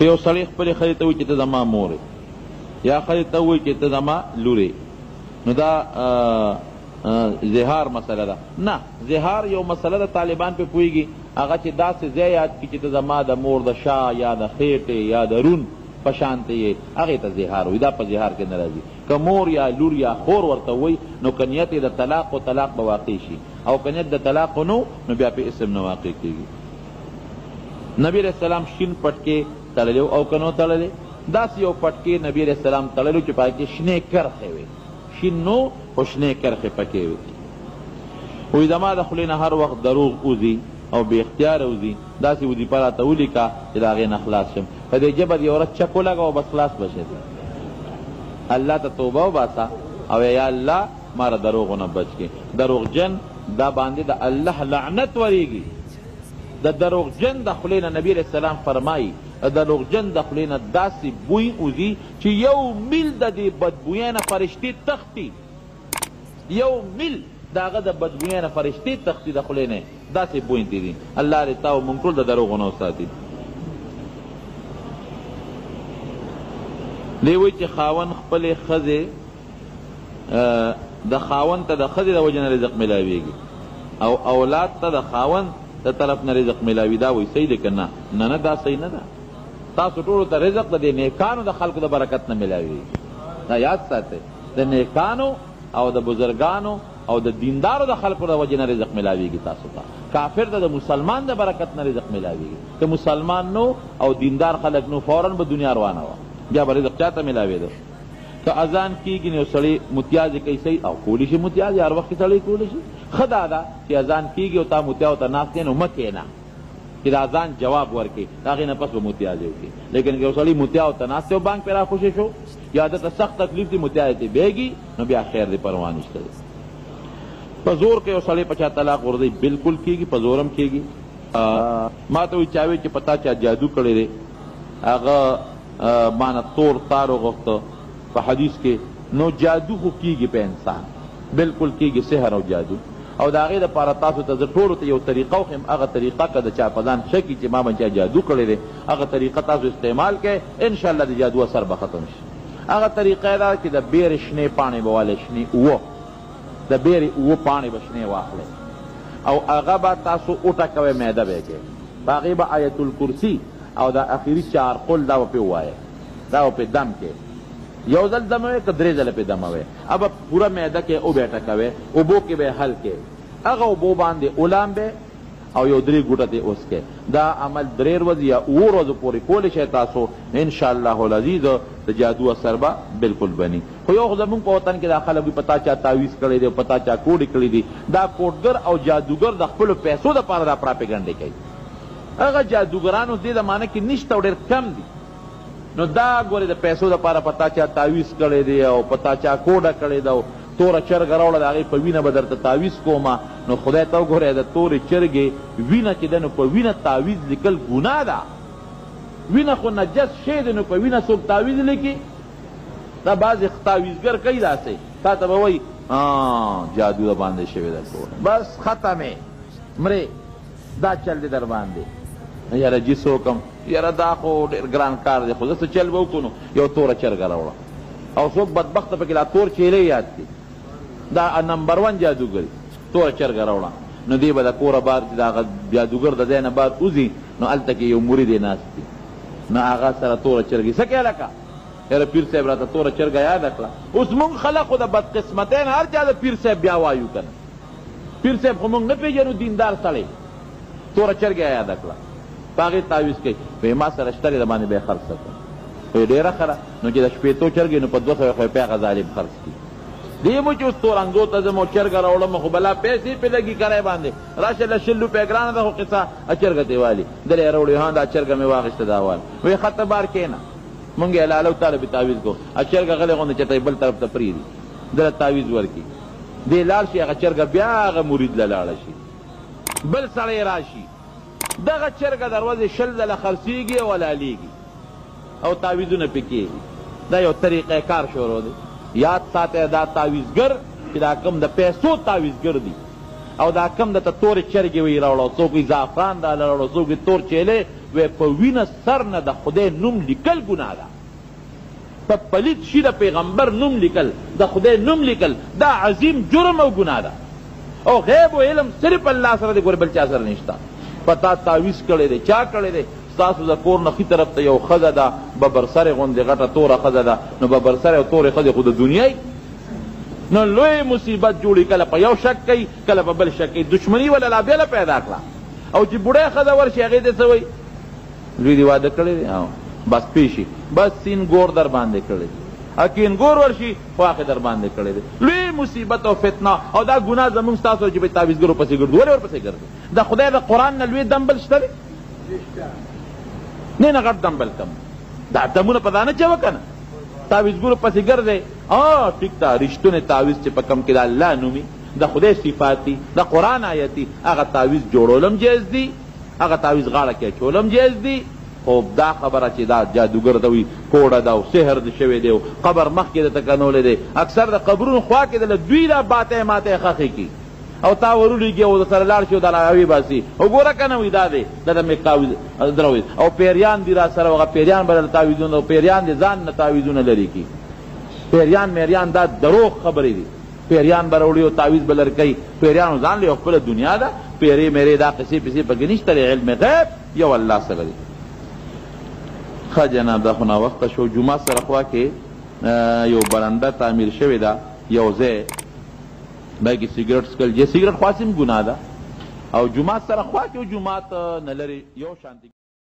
یو سړی خپلې ښځې ته وایي چې ته زما مور یا ښځې ته وایي چې ته زما لور نو دا زهار مسله ده. نه، زهار یو مسله ده، طالبان پې پوهېږي، هغه چې داسې ځای یاد کړي چې ته زما د مور د شا یا د خېټې یا د رون په شانته یې، هغې ته زهار وایي. دا په زهار کې نه راځي. که مور یا لور یا خور ورته وایي نو که نیت یې د طلاق و طلاق به واقع شي، او که نیت د طلاق نو بیا پې اسم نه واقع کېږي. نبی علیہ السلام شین پټکې تړلی او که نو تړلی، داسې یو پټکې نبی علیہ السلام تړلی چې پکې شنې کرښې وې، شین نو خو شنې کرښې پکې وې. وایي زما د خولې نه هر وخت دروغ وځي او بې اختیاره وځي، داسې وظیفه راته ولیکه چې د هغې نه خلاص شم. په دې ژبه یو ورځ چک ولګوه بس خلاص به شې. الله ته توبه وباسه او یا الله ما را دروغو نه بچ کړي. دروغجن دا باندې د الله لعنت وریږي. د دروغجن د خولې نه نبی علیہ السلام فرمایي د دروغجن د خولې نه داسې بوی وځي چې یو میل د دې بدبویۍ نه فرشتې تښتي، یو میل د هغه د بدبویۍ نه فرشتې تښتي د خولې نه، داسې بوی دي. الله دې تا او موږ ټول د دروغو نه وساتي. دی وایي چې خاوند خپلې ښځې د خاوند ته د ښځې د وجې نه رزق میلاویږي او اولاد ته د خاوند د طرف نه رزق میلاوي. دا وایي صحیح دی که نه؟ نه، دا صحیح نه ده. تاسو ټولو ته رزق د دې نیکانو د خلکو د برکت نه میلاوي. دا یاد ساتئ، د نیکانو او د بزرګانو او د دیندارو د خلکو د وجې نه رزق میلاویږي تاسو ته. کافر ته د مسلمان د برکت نه رزق میلاویږي. که مسلمان نو او دیندار خلک نو فوراً به دنیا روانه وه، بیا به رزق چاته میلاوېده. که اذان کېږي نو سړی متیازې کوي، صحیح، او کولی شي متیازې هر وخت کې سړی کولی شي. ښه دا ده چې اذان کېږي او تا متیاو ته ناست یې نو مه کښېنه چې د اذان جواب ورکړي، د هغې نه پس به متیازې وکړي. لیکن که یو سړی متیاو ته ناست یو بانک پې راخوشې شو یا دته سخت تکلیف دی متیازې ته بیږي نو بیا خیر دی، پروا نشته دی. په زور که یو سړی په چا طلاق ورځي بلکل کېږي، په زور هم کېږي. ما ته وایي چا وایي چې په تا چا جادو کړی دی، هغه مانه تور تار وغوښته په حدیث کې، نو جادو خو کېږي په انسان، بلکل کېږي سحر او جادو. او د هغې دپاره تاسو ته زه ټولو ته یو طریقه وښیم، هغه طریقه که د چا په ځان شکي چې ما باندې چا جادو کړی دی، هغه طریقه تاسو استعمال کړئ، انشاءالله د جادو اثر به ختم شي. هغه طریقه یې دا چې د بیرې شنې پاڼې به والئ، شنې اوه، د بیرې اوه پاڼې به شنې واخلئ او هغه به تاسو وټکوئ، معده به یې کړئ، په هغې به آیت الکرسي او د اخري چارقل دا به پې ووایئ، دا به پې دم کړئ. یو ځل دموئ که درې ځله پې دموئ، ابه پوره معده کې او به ټکوئ، اوبو کې به حل کړئ، هغه اوبو باندې اولامبئ او یو 3 ګوټه ترې وڅکئ. دا عمل 3 ورځې یا 2 ورځو پورې کولی شئ تاسو، انشاءالله العزیز د جادو اثر به بلکل بني. خو یو خو زمونږ په وطن کې دا خلک په تا چا تعویز کړی دی او په تا چا کوډې کړي دي، دا کوډګر او جادوګر د خپلو پیسو دپاره دا پراپیګنډې کوي. هغه جادوګرانو دې زمانه کې نشته او ډېر کم دي. نو دا ګورې د پیسو دپاره په تا چا تعویز کړی دی او په تا چا کوډه کړې ده، توره چرګه راوړه د هغې په وینه به درته تعویز کومه، نو خدای ته وګورئ د تورې چرګې وینه چې ده نو په وینه تعویز لیکل ګناه ده. وینه خو نجس شی دی، نو په وینه څوک تعویز لیکي؟ دا بعضې تعویزګر کوي داسې، تا ته به وایي جادو د باندې شوې ده ټوله، بس ختمې مرې، دا چل دی در باندې. یاره جي څوکم، یاره دا خو ډېر ګران کار دی، خو زه څه چل به وکړو نو یو توره چرګه راوړه. او څوک بدبخته پکې دا تور چیلې یاد کړي، دا نمبر 1 جادوګري، توره چرګه راوړه، نو دی به د کوره بار چې د هغه جادوګر د ځای نه بار وځي نو هلته کې یو مرید یې ناست دي، نو هغه سره توره چرګې څه کوې لکه یاره پیر صاحب راته توره چرګه یاده کړه. اوس مونږ خلک خو د بدقسمتۍ نه هر چا د پیر صاحب بیا وایو که نه، پیر صاحب خو مونږ نه پېژنو، دیندار سړی، توره چرګه یې یاده کړه، په هغې تعویز کوي، وایي ما سره شته دی د باندې به یې خرڅه کړه. خو یې ډېره ښه ده، نو چې د شپېتو چرګې نو په 200 خو یې پې هغه ظالم خرڅ کړي. دی مو چې اوس تورنګو ته ځم او چرګه راوړم خو بلا پیسې پې لګي کرای باندې، راشه له 100 روپۍ ګرانه ده خو قصه چرګه دې والي، درې یې راوړي، ها دا چرګه مې واخېسته دا وال، وایي ښه ته بار کښېنه، مونږ یې لاله تاله پې تعویز کوو، چرګه غلې غوندې چېرته بل طرف ته پرېږدي، دله تعویز ورکړي، دې لاړ شي هغه چرګه بیا هغه مرید له لاړه شي، بل سړی راشي، دغه چرګه دروازې 20 ځله خرڅېږي او حلالېږي او تعویزونه پې کېږي. دا یو طریقه کار شروع دی. یاد ساته دا تعویزګر چې دا کم د پیسو تعویزګر دی او دا کم د تورې چرګې وی راوړو، څوک یې زعفران راله راوړو، څوک یې تور چیلې وی په وینه سر نه د خدای نوم لیکل ګناه ده، په پلیت شي د پیغمبر نوم لیکل، د خدای نوم لیکل، دا عظیم جرم او ګناه ده. او غیب و علم صرف الله سره دی، ګوره بل چا سره نشته. پتا تعویز کړی دی، چا کړی دی؟ ستاسو د کور نه ښي طرف ته یو ښځه ده، ببرسرې غوندې غټه توره ښځه ده، نو ببرسرې او تورې ښځې خو د دنیا نو لوی مصیبت جوړي، کله په یو شک کوي کله په بل شک کوي، دشمني ولا لا بیله پیدا کړه. او چې بوډۍ ښځه ورشي هغې ته څه وایي؟ لوی دې واده کړی دی، بس پیشي بس سین ګور در باندې کړی دی، اکین ګور ورشي خواښې در باندې کړی دی. لوی مصیبت او فتنه او دا ګناه زمونږ ستاسو چې تعویزګرو پسې ګرځو. ولې ورپسې ګرځو؟ د خدای د قرآن نه لوی دم بل شته دی؟ نه غټ دم بل کم، دا دمونه په دا نه چوه که نه تعویزګرو پسې ګرځئ. ټیک ده، رښتونی تعویز چې په کم کې د الله نومي، د خدای صفات دي، د قرآن آیت دي، هغه تعویز جوړولم جایز دي، هغه تعویز غاړه کې اچولم جایز دي. خو دا خبره چې دا جادوګر ته وي کوړه ده او سحر د شوی دی او قبر مخکې د تکنولی دی، اکثر د قبرونو خوا کې دله دوی دا باتی ماتی خښې کي او تا ورولیږي او د سره لاړ شي او دا راوي باسي. وګوره که نه وي دا دی د مې تعویز دروي او پیریان دي را سره، هغه پیریان به دله تعویزونه، پیریان دې ځان نه تعویزونه لرې کي. پیریان میریان دا دروغ خبرې دي، پیریان به راوړي او تعویز به لر کوي. پیریانو ځان له خپله دنیا ده، پیرې میرې دا قصې پسې پکې نشته دی، علم غیب یو الله سره دی. ښه جناب دا خو ناوخته شو. جومات سره خوا کې یو برنډه تعمیر شوې ده یو ځای، بیا کې سګرټ څکل، سګرټ خواص هم ګناه ده، او جومات سره خوا کې جومات نه لرې یو شانتي